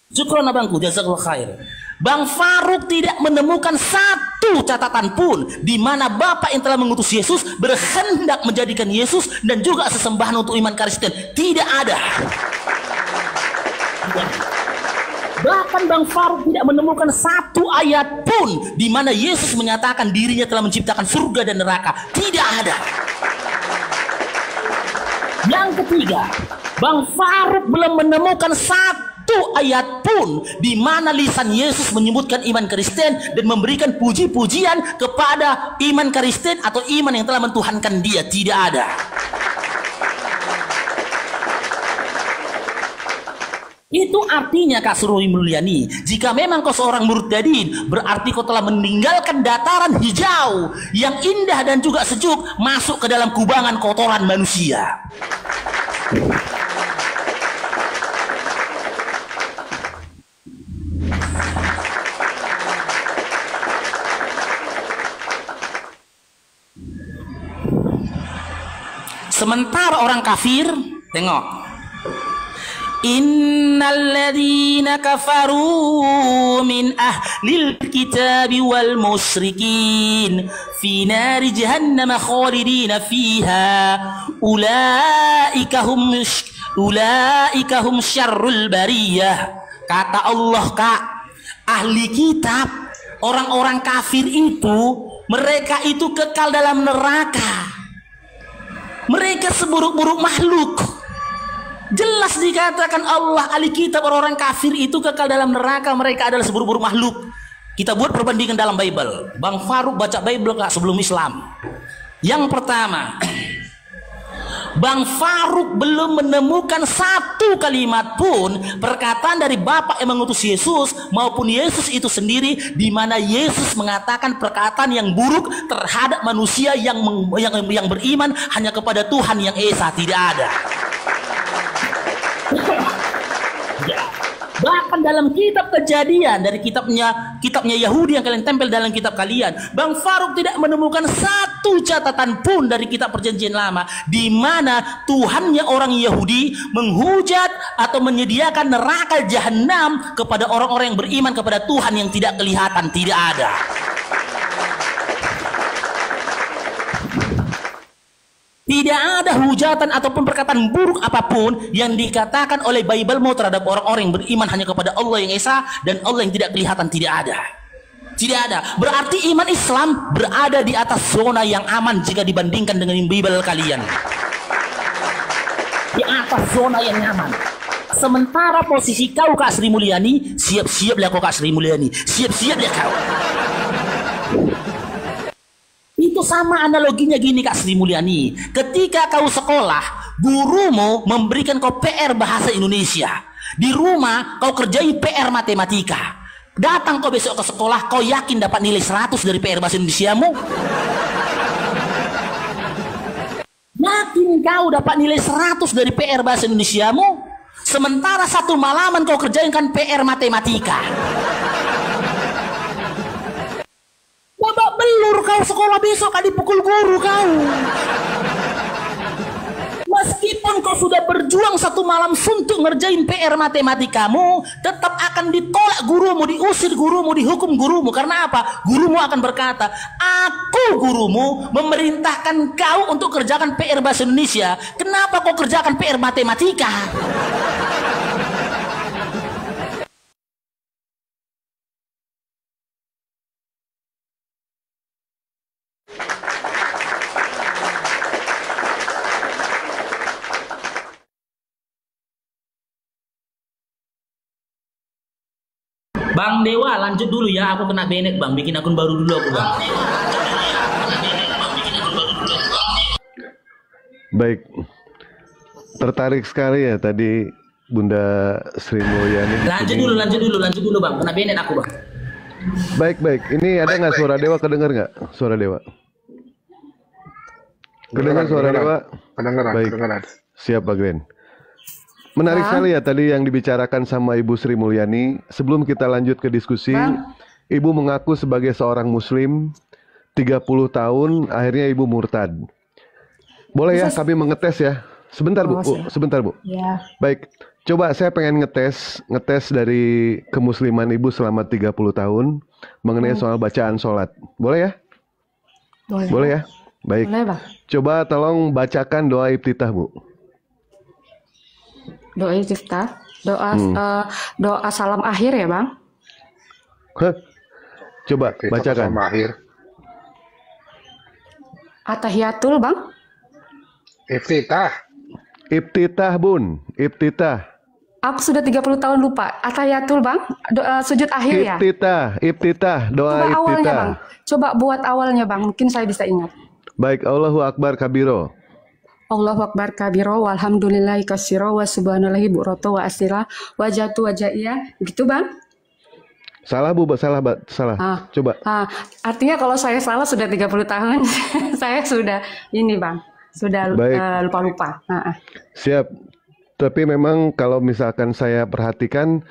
Syukron abangku, jazakallahu khair. Bang Faruk tidak menemukan satu catatan pun di mana Bapa yang telah mengutus Yesus berkehendak menjadikan Yesus dan juga sesembahan untuk iman Kristen. Tidak ada. Bahkan Bang Faruk tidak menemukan satu ayat pun di mana Yesus menyatakan dirinya telah menciptakan surga dan neraka. Tidak ada. Yang ketiga, Bang Faruk belum menemukan satu ayat pun di mana lisan Yesus menyebutkan iman Kristen dan memberikan puji-pujian kepada iman Kristen atau iman yang telah mentuhankan dia. Tidak ada. Itu artinya Kak Surui Mulyani, jika memang kau seorang murtadin, berarti kau telah meninggalkan dataran hijau yang indah dan juga sejuk, masuk ke dalam kubangan kotoran manusia. Sementara orang kafir, tengok. Innalladzina kafaru min ahlil kitabi wal musyrikin fi nari jahannam khalidina fiha ulaika hum syarrul bariyah. Kata Allah, Kak, ahli kitab, orang-orang kafir itu, mereka itu kekal dalam neraka. Mereka seburuk-buruk makhluk. Jelas dikatakan Allah, ahli kitab orang-orang kafir itu kekal dalam neraka, mereka adalah seburuk-buruk makhluk. Kita buat perbandingan dalam Bible. Bang Faruk baca Bible Kak sebelum Islam. Yang pertama, Bang Faruk belum menemukan satu kalimat pun perkataan dari Bapa yang mengutus Yesus maupun Yesus itu sendiri di mana Yesus mengatakan perkataan yang buruk terhadap manusia yang beriman hanya kepada Tuhan yang Esa. Tidak ada. Bahkan dalam kitab Kejadian, dari kitabnya Yahudi yang kalian tempel dalam kitab kalian, Bang Faruk tidak menemukan satu catatan pun dari kitab Perjanjian Lama di mana Tuhannya orang Yahudi menghujat atau menyediakan neraka jahanam kepada orang-orang yang beriman kepada Tuhan yang tidak kelihatan. Tidak ada. Tidak ada hujatan ataupun perkataan buruk apapun yang dikatakan oleh Bible terhadap orang-orang yang beriman hanya kepada Allah yang Esa dan Allah yang tidak kelihatan. Tidak ada. Tidak ada. Berarti iman Islam berada di atas zona yang aman jika dibandingkan dengan Bible kalian. Di atas zona yang nyaman. Sementara posisi kau Kak Sri Mulyani, siap-siaplah kau Kak Sri Mulyani. Siap-siaplah kau. Itu sama analoginya gini Kak Sri Mulyani. Ketika kau sekolah, gurumu memberikan kau PR bahasa Indonesia. Di rumah kau kerjain PR matematika. Datang kau besok ke sekolah, kau yakin dapat nilai 100 dari PR bahasa Indonesiamu? Yakin kau dapat nilai 100 dari PR bahasa Indonesiamu? Sementara satu malaman kau kerjain kan PR matematika. Babak belur kau sekolah besok kan dipukul guru kau. Meskipun kau sudah berjuang satu malam suntuk ngerjain PR matematikamu, tetap akan ditolak gurumu, diusir gurumu, dihukum gurumu. Karena apa? Gurumu akan berkata, aku gurumu memerintahkan kau untuk kerjakan PR bahasa Indonesia. Kenapa kau kerjakan PR matematika? Bang Dewa lanjut dulu ya, aku kena benet bang, bikin akun baru dulu aku bang. Baik, tertarik sekali ya tadi Bunda Sri Mulyani. Lanjut dulu bang, kena benet aku bang. Baik, ini ada nggak suara Dewa, kedengar nggak suara Dewa? Kedengar suara Dewa? Kedengaran, baik, kedengaran. Siap Pak Glenn. Menarik sekali ya tadi yang dibicarakan sama Ibu Sri Mulyani. Sebelum kita lanjut ke diskusi, Ibu mengaku sebagai seorang Muslim 30 tahun, akhirnya Ibu murtad. Boleh ya kami mengetes ya? Sebentar Bu, sebentar Bu. Ya. Baik, coba saya pengen ngetes dari kemusliman Ibu selama 30 tahun mengenai soal bacaan sholat. Boleh ya? Boleh ya? Baik. Boleh, Bang. Coba tolong bacakan doa iftitah Bu. Doa istiftah, doa salam akhir ya bang? Coba bacakan. Salam akhir. Atahiyatul bang? Iftitah bun, iftitah. Aku sudah 30 tahun lupa. Atahiyatul bang? Doa sujud akhir ya? Iftitah, doa coba iftitah. Awalnya bang. Coba buat awalnya bang, mungkin saya bisa ingat. Baik, Allahu Akbar kabiro. Allahu Akbar kabiro, walhamdulillahi kasiro, wa subhanallahi bu'roto, wa asira, wajatu wajaiya, gitu bang? Salah Bu, salah. Coba. Artinya kalau saya salah sudah 30 tahun, saya sudah ini bang, sudah lupa-lupa. Siap. Tapi memang kalau misalkan saya perhatikan,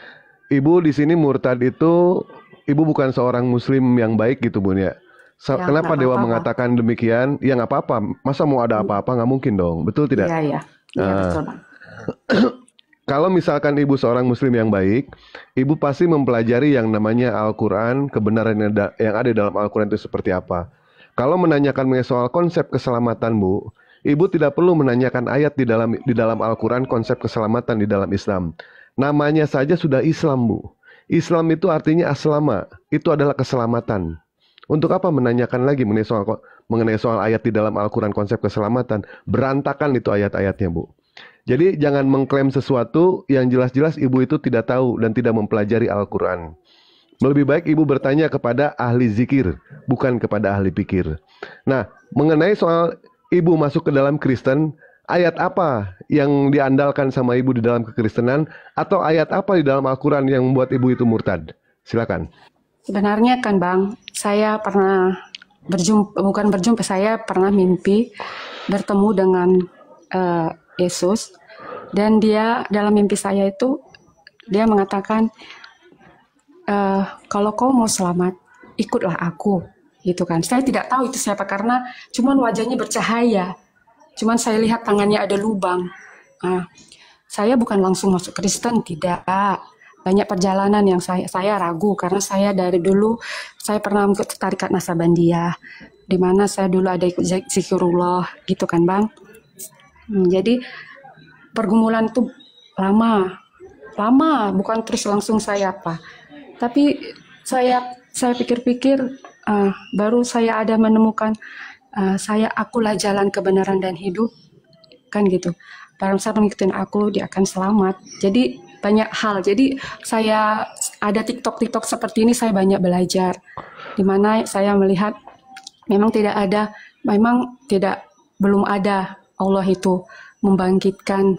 Ibu di sini murtad itu, Ibu bukan seorang Muslim yang baik gitu Bun ya. Kenapa Dewa mengatakan demikian? Ya nggak apa-apa. Masa mau ada apa-apa? Nggak mungkin dong. Betul tidak? Iya, betul bang. Kalau misalkan Ibu seorang Muslim yang baik, Ibu pasti mempelajari yang namanya Al-Quran, kebenaran yang ada dalam Al-Quran itu seperti apa. Kalau menanyakan soal konsep keselamatan Bu, Ibu tidak perlu menanyakan ayat di dalam Al-Quran konsep keselamatan di dalam Islam. Namanya saja sudah Islam Bu. Islam itu artinya aslama, itu adalah keselamatan. Untuk apa menanyakan lagi mengenai soal ayat di dalam Al-Quran konsep keselamatan? Berantakan itu ayat-ayatnya Bu. Jadi jangan mengklaim sesuatu yang jelas-jelas Ibu itu tidak tahu dan tidak mempelajari Al-Quran. Lebih baik Ibu bertanya kepada ahli zikir, bukan kepada ahli pikir. Nah, mengenai soal Ibu masuk ke dalam Kristen, ayat apa yang diandalkan sama Ibu di dalam kekristenan? Atau ayat apa di dalam Al-Quran yang membuat Ibu itu murtad? Silakan. Sebenarnya kan bang, saya pernah saya pernah mimpi bertemu dengan Yesus, dan dia dalam mimpi saya itu dia mengatakan kalau kau mau selamat ikutlah aku, gitu kan. Saya tidak tahu itu siapa karena cuman wajahnya bercahaya, cuman saya lihat tangannya ada lubang. Saya bukan langsung masuk Kristen, tidak. Banyak perjalanan yang saya ragu karena saya dari dulu saya pernah ikut tarikat Naksabandiyah, di mana saya dulu ada ikut zikirullah gitu kan bang. Jadi pergumulan itu lama, bukan terus langsung saya apa. Tapi saya pikir-pikir, baru saya ada menemukan akulah jalan kebenaran dan hidup, kan gitu. Barang siapa mengikuti aku, dia akan selamat. Jadi banyak hal. Jadi saya ada TikTok seperti ini, saya banyak belajar. Di mana saya melihat belum ada Allah itu membangkitkan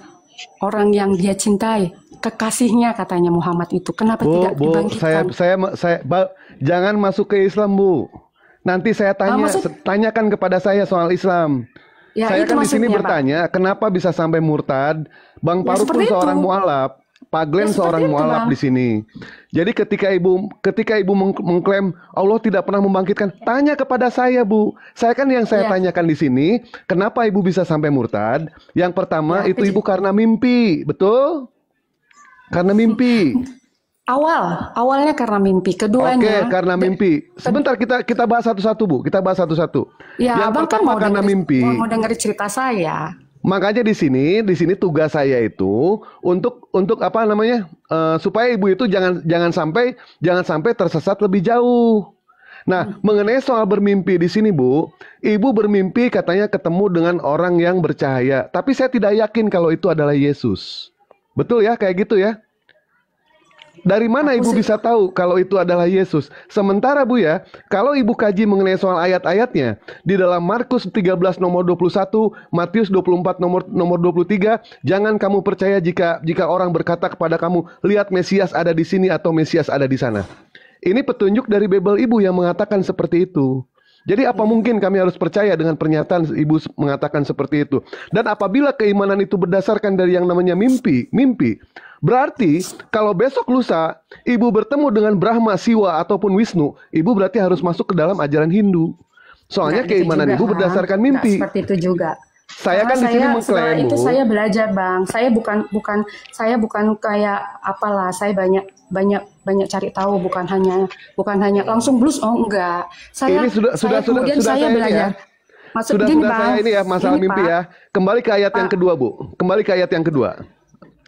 orang yang dia cintai, kekasihnya katanya Muhammad itu. Kenapa tidak dibangkitkan? Jangan masuk ke Islam, Bu. Nanti saya tanyakan kepada saya soal Islam. Ya, saya itu kan di sini maksudnya, bertanya, kenapa bisa sampai murtad? Bang Paruk pun seperti seorang itu. mualaf, Pak Glenn seorang seperti itu, mualaf Bang. di sini. Jadi ketika ibu mengklaim Allah tidak pernah membangkitkan, tanya kepada saya, Bu. Saya kan yang saya Ya. tanyakan di sini, kenapa ibu bisa sampai murtad? Yang pertama Ya, itu ibu karena mimpi, betul? Karena mimpi. Awalnya karena mimpi. Keduanya. Oke, karena mimpi. Sebentar kita bahas satu-satu, Bu. Kita bahas satu-satu. Ya, Yang abang kan pertama karena mimpi. mau dengar cerita saya. Makanya di sini tugas saya itu untuk apa namanya? Supaya ibu itu jangan sampai tersesat lebih jauh. Nah, mengenai soal bermimpi di sini, Bu, ibu bermimpi katanya ketemu dengan orang yang bercahaya, tapi saya tidak yakin kalau itu adalah Yesus. Betul ya, kayak gitu ya? Dari mana ibu bisa tahu kalau itu adalah Yesus? Sementara, Bu ya, kalau ibu kaji mengenai soal ayat-ayatnya, di dalam Markus 13 nomor 21, Matius 24 nomor 23, jangan kamu percaya jika orang berkata kepada kamu, lihat Mesias ada di sini atau Mesias ada di sana. Ini petunjuk dari Bible ibu yang mengatakan seperti itu. Jadi apa mungkin kami harus percaya dengan pernyataan ibu mengatakan seperti itu? Dan apabila keimanan itu berdasarkan dari yang namanya mimpi, berarti kalau besok lusa ibu bertemu dengan Brahma, Siwa ataupun Wisnu, ibu berarti harus masuk ke dalam ajaran Hindu. Soalnya Nggak gitu keimanan juga, ibu Bang. berdasarkan Nggak mimpi. seperti itu juga. Saya Karena kan di sini setelah mengklaim, itu Bu. saya belajar, Bang. Saya bukan kayak apalah. Saya banyak cari tahu, bukan hanya langsung blus. Oh enggak. Ini sudah Kemudian saya ini belajar. ya. Maksud Sudah gini, saya Bang. ini ya masalah Ini, mimpi Pak. ya. Kembali ke ayat yang kedua, Bu. Kembali ke ayat yang kedua.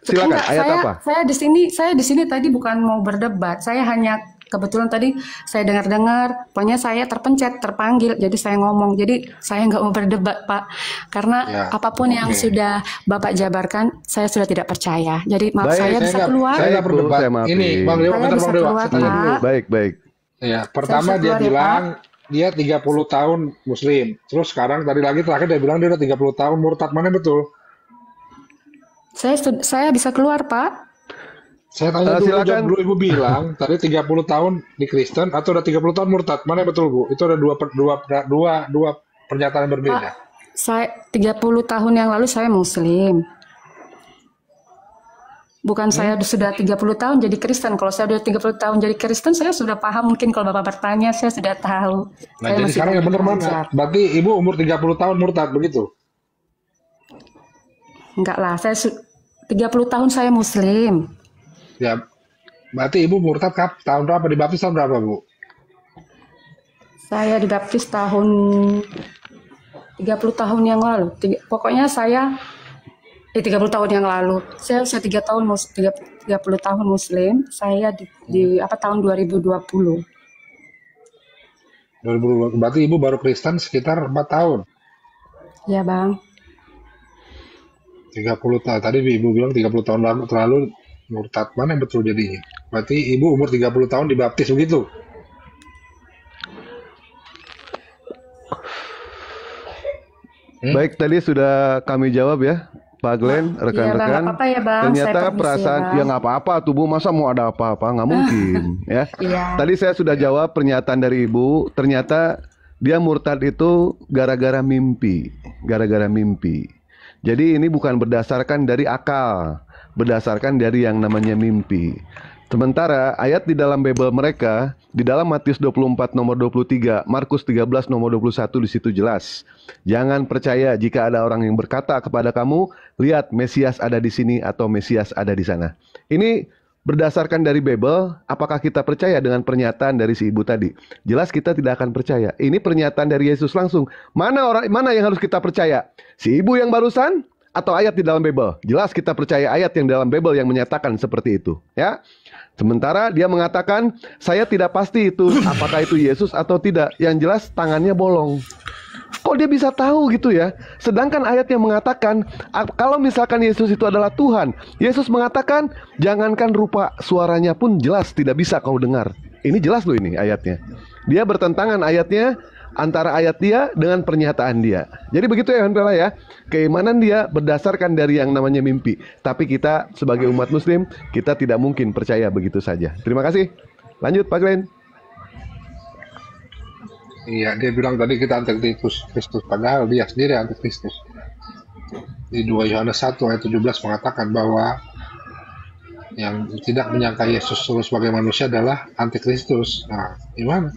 Silakan, Enggak, ayat apa? Saya di sini tadi bukan mau berdebat. Saya hanya kebetulan tadi saya dengar, pokoknya saya terpanggil, jadi saya ngomong. Jadi saya nggak mau berdebat, Pak, karena Ya, apapun yang sudah Bapak jabarkan, saya sudah tidak percaya. Jadi maaf, Baik, saya bisa nggak- keluar. saya nggak Bu, berdebat. saya maafin. Ini Bang Dewa, Saya bentar bisa Bang Dewa, keluar, saya tanya dulu. Pak. Baik. Ya, pertama bisa dia keluar ya, bilang dia 30 tahun Muslim. Terus sekarang terakhir dia bilang dia udah 30 tahun murtad. Mana yang betul? Saya bisa keluar, Pak. Saya tanya Silakan. dulu ibu bilang tadi 30 tahun di Kristen atau udah 30 tahun murtad. Mana yang betul, Bu? Itu ada dua pernyataan yang berbeda. Saya 30 tahun yang lalu saya Muslim. Bukan saya sudah 30 tahun jadi Kristen. Kalau saya sudah 30 tahun jadi Kristen, saya sudah paham. Mungkin kalau Bapak bertanya, saya sudah tahu. Nah, Saya jadi masih sekarang yang benar belajar. mana? Berarti ibu umur 30 tahun murtad begitu? Enggak lah, 30 tahun saya Muslim. Ya, berarti ibu murtad tahun berapa? Dibaptis tahun berapa, Bu? Saya dibaptis tahun 30 tahun yang lalu. Pokoknya saya 30 tahun yang lalu. Saya usia 30 tahun Muslim. Saya di tahun 2020. 2020. Berarti ibu baru Kristen sekitar 4 tahun. Ya, Bang. 30 tahun. Tadi ibu bilang 30 tahun terlalu murtad. Mana yang betul jadinya? Berarti ibu umur 30 tahun dibaptis begitu? Baik, tadi sudah kami jawab ya, Pak Glenn, rekan-rekan. Bang, nggak apa-apa ya, Bang. Ternyata Saya permisi perasaan ya, Bang. ya nggak apa-apa tuh Bu, masa mau ada apa-apa? Nggak mungkin ya. Iya. Tadi saya sudah jawab pernyataan dari Ibu, ternyata dia murtad itu gara-gara mimpi, gara-gara mimpi. Jadi ini bukan berdasarkan dari akal, berdasarkan dari yang namanya mimpi. Sementara ayat di dalam Bible mereka, di dalam Matius 24 nomor 23, Markus 13 nomor 21 di situ jelas. Jangan percaya jika ada orang yang berkata kepada kamu, lihat Mesias ada di sini atau Mesias ada di sana. Ini berdasarkan dari Bible, apakah kita percaya dengan pernyataan dari si ibu tadi? Jelas kita tidak akan percaya. Ini pernyataan dari Yesus langsung. Mana yang harus kita percaya? Si ibu yang barusan atau ayat di dalam Bible? Jelas kita percaya ayat yang dalam Bible yang menyatakan seperti itu, ya. Sementara dia mengatakan, saya tidak pasti itu apakah itu Yesus atau tidak. Yang jelas tangannya bolong. Kok dia bisa tahu gitu ya? Sedangkan ayat yang mengatakan kalau misalkan Yesus itu adalah Tuhan, Yesus mengatakan jangankan rupa suaranya pun jelas tidak bisa kau dengar. Ini jelas loh ini ayatnya. Dia bertentangan ayatnya antara ayat dia dengan pernyataan dia. Jadi begitu ya Pela ya. Keimanan dia berdasarkan dari yang namanya mimpi. Tapi kita sebagai umat muslim, kita tidak mungkin percaya begitu saja. Terima kasih. Lanjut Pak Glenn. Iya, dia bilang tadi kita antikristus, padahal dia sendiri antikristus. Di 2 Yohanes 1 ayat 17 mengatakan bahwa yang tidak menyangka Yesus sebagai manusia adalah antikristus. Nah, gimana?